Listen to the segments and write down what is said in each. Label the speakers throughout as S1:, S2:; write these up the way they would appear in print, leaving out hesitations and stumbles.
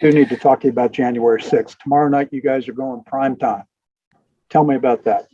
S1: do need to talk to you about January 6th. Tomorrow night, you guys are going prime time. Tell me about that.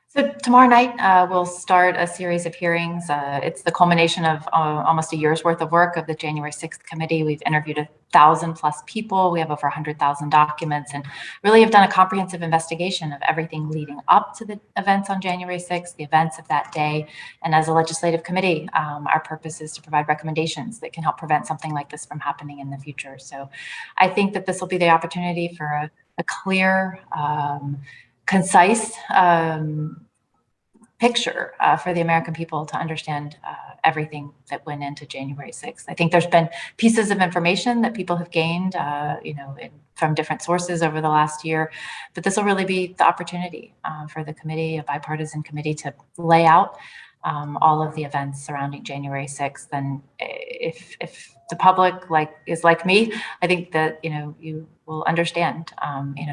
S2: So tomorrow night, we'll start a series of hearings. It's the culmination of almost a year's worth of work of the January 6th committee. We've interviewed 1,000+ people. We have over 100,000 documents, and really have done a comprehensive investigation of everything leading up to the events on January 6th, the events of that day. And as a legislative committee, our purpose is to provide recommendations that can help prevent something like this from happening in the future. So I think that this will be the opportunity for a clear, concise picture for the American people to understand everything that went into January 6th. I think there's been pieces of information that people have gained, from different sources over the last year, but this will really be the opportunity for the committee, a bipartisan committee, to lay out all of the events surrounding January 6th. And if the public is like me, I think that you will understand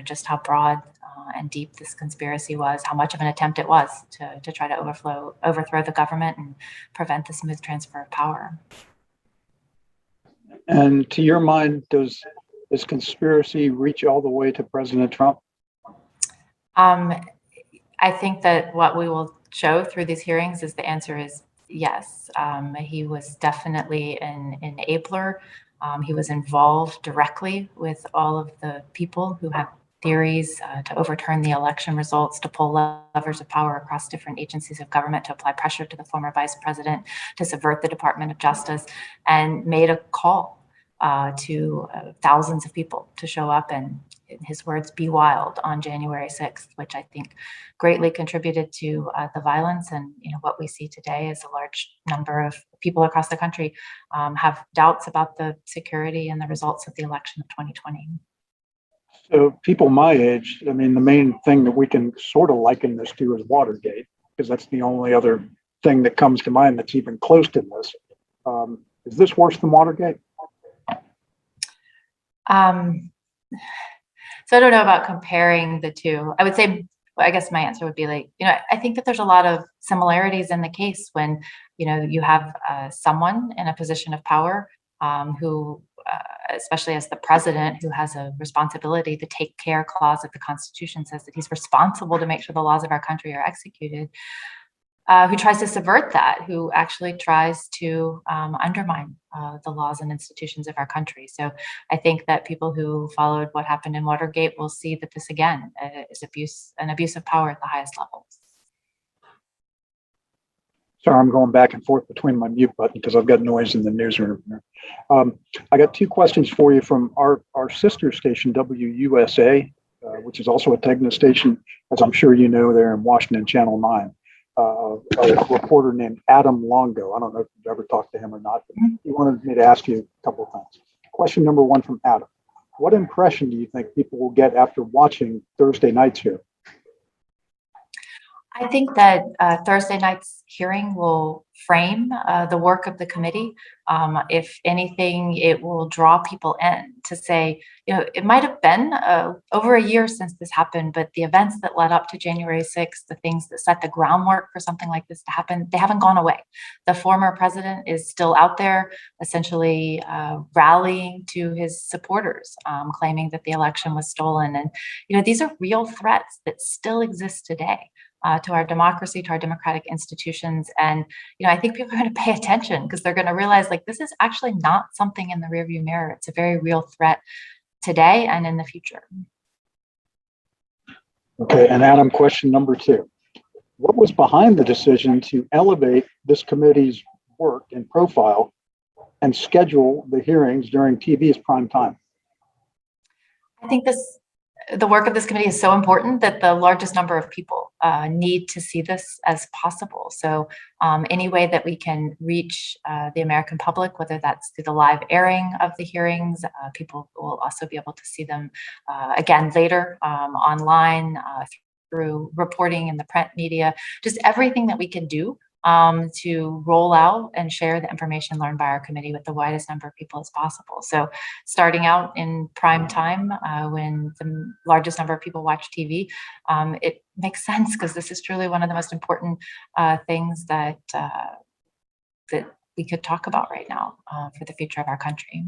S2: just how broad and deep this conspiracy was, how much of an attempt it was to try to overthrow the government and prevent the smooth transfer of power.
S1: And to your mind, does this conspiracy reach all the way to President Trump?
S2: I think that what we will show through these hearings is the answer is yes. He was definitely an enabler. He was involved directly with all of the people who have theories to overturn the election results, to pull levers of power across different agencies of government, to apply pressure to the former vice president, to subvert the Department of Justice, and made a call to thousands of people to show up and, in his words, be wild on January 6th, which I think greatly contributed to the violence. And what we see today is a large number of people across the country have doubts about the security and the results of the election of 2020.
S1: So people my age, the main thing that we can sort of liken this to is Watergate, because that's the only other thing that comes to mind that's even close to this. Is this worse than Watergate?
S2: So I don't know about comparing the two. I would say, I guess my answer would be I think that there's a lot of similarities in the case when, you have someone in a position of power who, especially as the president, who has a responsibility. The take care clause of the Constitution says that he's responsible to make sure the laws of our country are executed, who tries to subvert that, who actually tries to undermine the laws and institutions of our country. So I think that people who followed what happened in Watergate will see that this, again, is an abuse of power at the highest levels.
S1: Sorry, I'm going back and forth between my mute button because I've got noise in the newsroom here. I got two questions for you from our sister station, WUSA, which is also a Tegna station, as I'm sure you know, there in Washington, Channel 9. A reporter named Adam Longo. I don't know if you've ever talked to him or not, but he wanted me to ask you a couple of things. Question number one from Adam. What impression do you think people will get after watching Thursday night's here?
S2: I think that Thursday night's hearing will frame the work of the committee. If anything, it will draw people in to say, it might have been over a year since this happened, but the events that led up to January 6th, the things that set the groundwork for something like this to happen, they haven't gone away. The former president is still out there, essentially rallying to his supporters, claiming that the election was stolen. And, these are real threats that still exist today. To our democracy, to our democratic institutions. And, I think people are going to pay attention because they're going to realize this is actually not something in the rearview mirror. It's a very real threat today and in the future.
S1: Okay, and Adam, question number two. What was behind the decision to elevate this committee's work and profile and schedule the hearings during TV's prime time?
S2: I think the work of this committee is so important that the largest number of people need to see this as possible. So any way that we can reach the American public, whether that's through the live airing of the hearings, people will also be able to see them again later online through reporting in the print media, just everything that we can do to roll out and share the information learned by our committee with the widest number of people as possible. So starting out in prime time, when the largest number of people watch TV, it makes sense because this is truly one of the most important things that we could talk about right now for the future of our country.